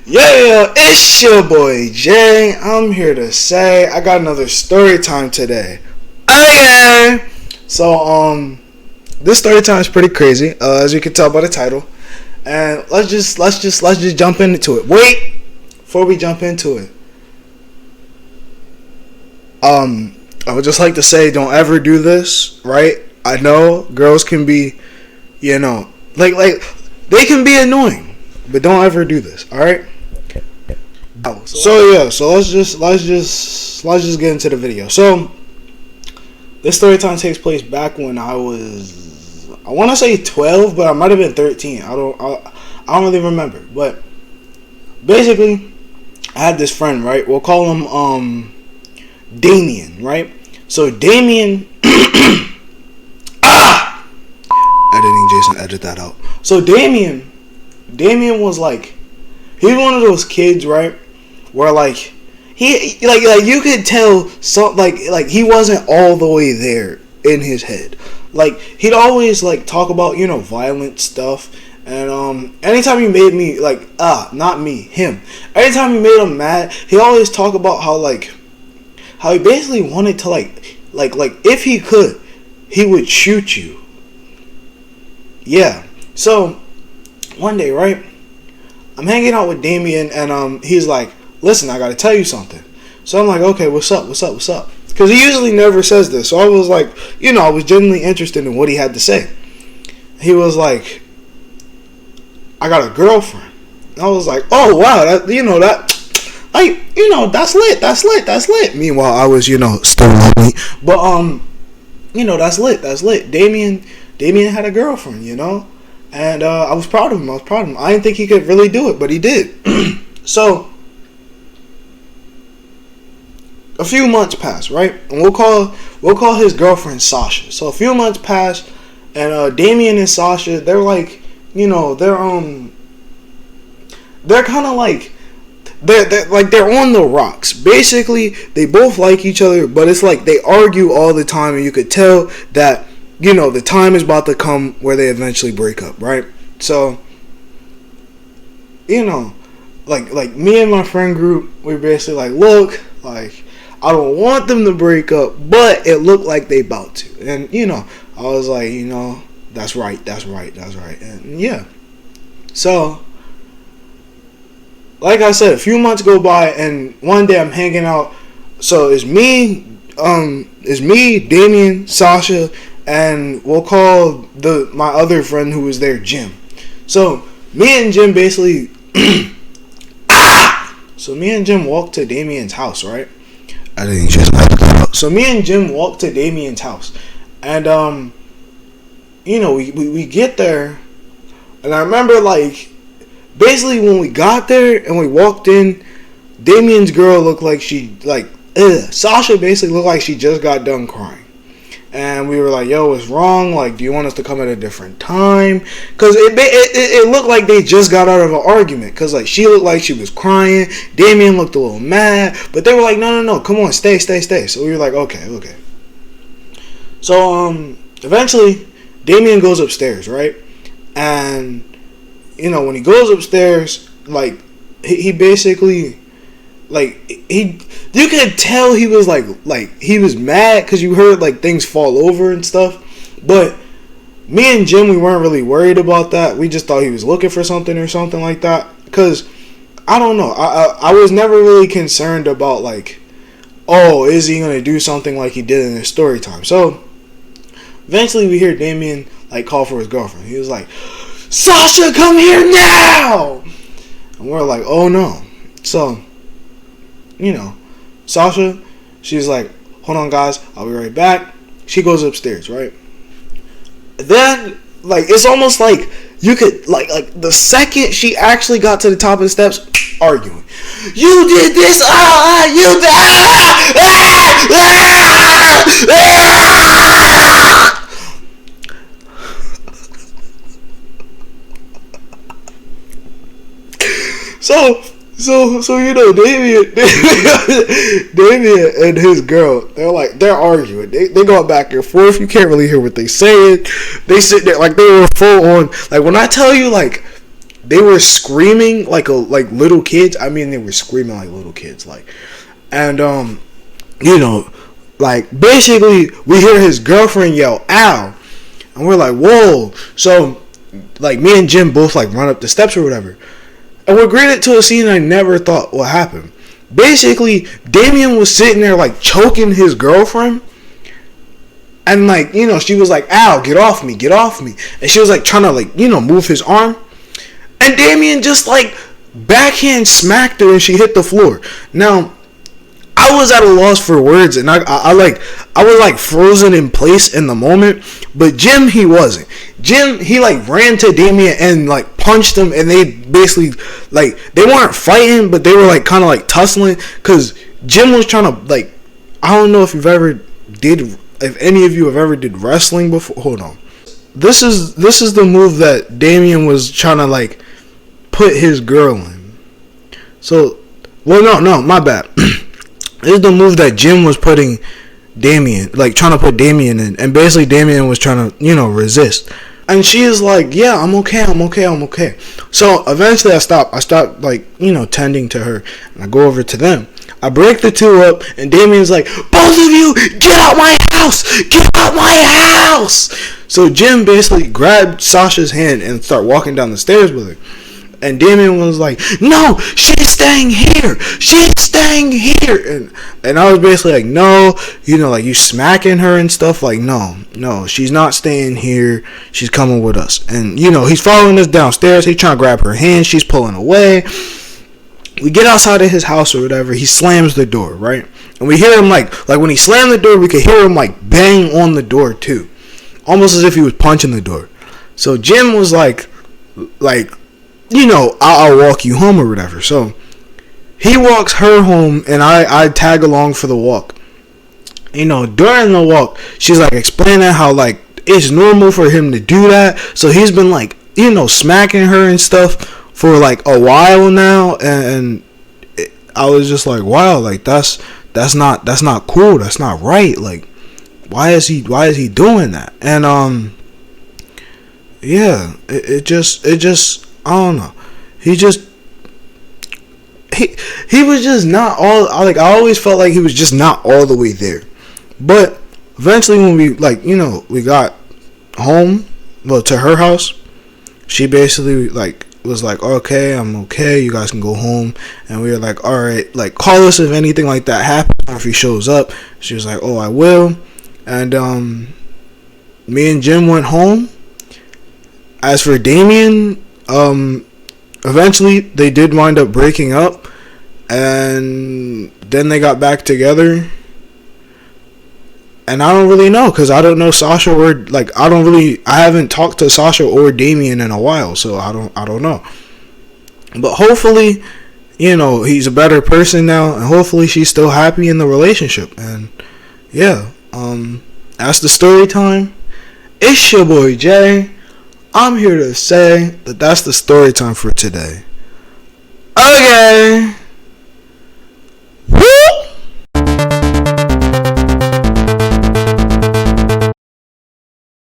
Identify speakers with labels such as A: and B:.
A: Yeah, it's your boy Jay. I'm here to say I got another story time today. Okay. So this story time is pretty crazy, as you can tell by the title. And let's just jump into it. Wait, before we jump into it, I would just like to say, don't ever do this. Right? I know girls can be, like they can be annoying, but don't ever do this. All right. So let's just get into the video. So this story time takes place back when I want to say 12, but I might have been 13. I don't really remember. But basically, I had this friend, right? We'll call him Damien, right? So Damien editing, Jason, edit that out. So Damien was like, he's one of those kids, right? Where like he like you could tell like he wasn't all the way there in his head. Like he'd always like talk about violent stuff, and anytime he made me not me, him. Anytime he made him mad, he always talk about how he basically wanted to like if he could, he would shoot you. Yeah. So one day, right, I'm hanging out with Damien, and he's like, listen, I gotta tell you something. So I'm like, okay, what's up? Because he usually never says this. So I was like, I was genuinely interested in what he had to say. He was like, I got a girlfriend. And I was like, oh wow, that's lit. Meanwhile, I was, still lonely. But that's lit. Damien had a girlfriend, and I was proud of him. I didn't think he could really do it, but he did. So a few months passed, right? And we'll call his girlfriend Sasha. So a few months passed, and Damien and Sasha, they're like, they're kind of like they're on the rocks. Basically, they both like each other, but it's like they argue all the time, and you could tell that the time is about to come where they eventually break up, right? So like me and my friend group, we basically like, look, like I don't want them to break up, but it looked like they about to. And I was like, that's right. And yeah. So like I said, a few months go by, and one day I'm hanging out. So it's me, Damien, Sasha, and we'll call my other friend who was there, Jim. So me and Jim basically So me and Jim walked to Damien's house, right? I didn't just So me and Jim walked to Damien's house, and we get there, and I remember basically when we got there and we walked in, Damien's girl looked like Sasha basically looked like she just got done crying. And we were like, yo, what's wrong? Like, do you want us to come at a different time? Because it looked like they just got out of an argument. Because, she looked like she was crying. Damien looked a little mad. But they were like, no, come on, stay. So we were like, okay. So, eventually, Damien goes upstairs, right? And, when he goes upstairs, he basically... you could tell he was he was mad because you heard things fall over and stuff. But me and Jim, we weren't really worried about that. We just thought he was looking for something or something like that. Because I don't know, I was never really concerned about is he gonna do something like he did in his story time. So eventually we hear Damien call for his girlfriend. He was like, Sasha, come here now. And we're like, oh no. So Sasha, she's like, hold on guys, I'll be right back. She goes upstairs, right? Then, it's almost like you could, the second she actually got to the top of the steps, arguing. You did this, you did, So Damien and his girl, they're arguing. They go back and forth. You can't really hear what they saying. They sit there they were full on. When I tell you they were screaming like little kids. I mean, they were screaming like little kids, like, and you know, like basically we hear his girlfriend yell "ow," and we're like, whoa. So like me and Jim both like run up the steps or whatever, and we're greeted to a scene I never thought would happen. Basically, Damien was sitting there like choking his girlfriend. And like, you know, she was like, ow, get off me. And she was like trying to like, you know, move his arm. And Damien just like backhand smacked her and she hit the floor. Now, I was at a loss for words, and I was like frozen in place in the moment. But Jim, he wasn't. Jim, he like ran to Damien and like punched him, and they basically like, they weren't fighting, but they were like kind of like tussling, because Jim was trying to like, I don't know if any of you have ever did wrestling before. Hold on. This is the move that Damien was trying to like put his girl in. So, well, no, my bad. This is the move that Jim was putting Damien, like trying to put Damien in, and basically Damien was trying to, you know, resist. And she is like, yeah, I'm okay. So eventually I stopped like, you know, tending to her, and I go over to them. I break the two up, and Damien's like, both of you, get out my house! So Jim basically grabbed Sasha's hand and started walking down the stairs with her. And Damien was like, no, she's staying here. And I was basically like, no, you know, like, you smacking her and stuff. Like, no, she's not staying here. She's coming with us. And, you know, he's following us downstairs. He's trying to grab her hand. She's pulling away. We get outside of his house or whatever. He slams the door, right? And we hear him like when he slammed the door, we could hear him like bang on the door too. Almost as if he was punching the door. So Jim was like, you know, I'll walk you home or whatever. So he walks her home, and I tag along for the walk. You know, during the walk, she's like explaining how like it's normal for him to do that. So he's been like, you know, smacking her and stuff for like a while now, and I was just like, wow, like that's not cool. That's not right. Like, why is he doing that? And yeah, it just I don't know. He was just not all, like, I always felt like he was just not all the way there. But eventually when we, like, you know, we got home, well, to her house, she basically like was like, okay, I'm okay, you guys can go home. And we were like, alright, like, call us if anything like that happens, or if he shows up. She was like, oh, I will. And me and Jim went home. As for Damien, eventually they did wind up breaking up, and then they got back together. And I don't really know, because I don't know Sasha, or like I haven't talked to Sasha or Damien in a while, so I don't know. But hopefully, you know, he's a better person now, and hopefully she's still happy in the relationship. And yeah, that's the story time. It's your boy Jay. I'm here to say that that's the story time for today. Okay.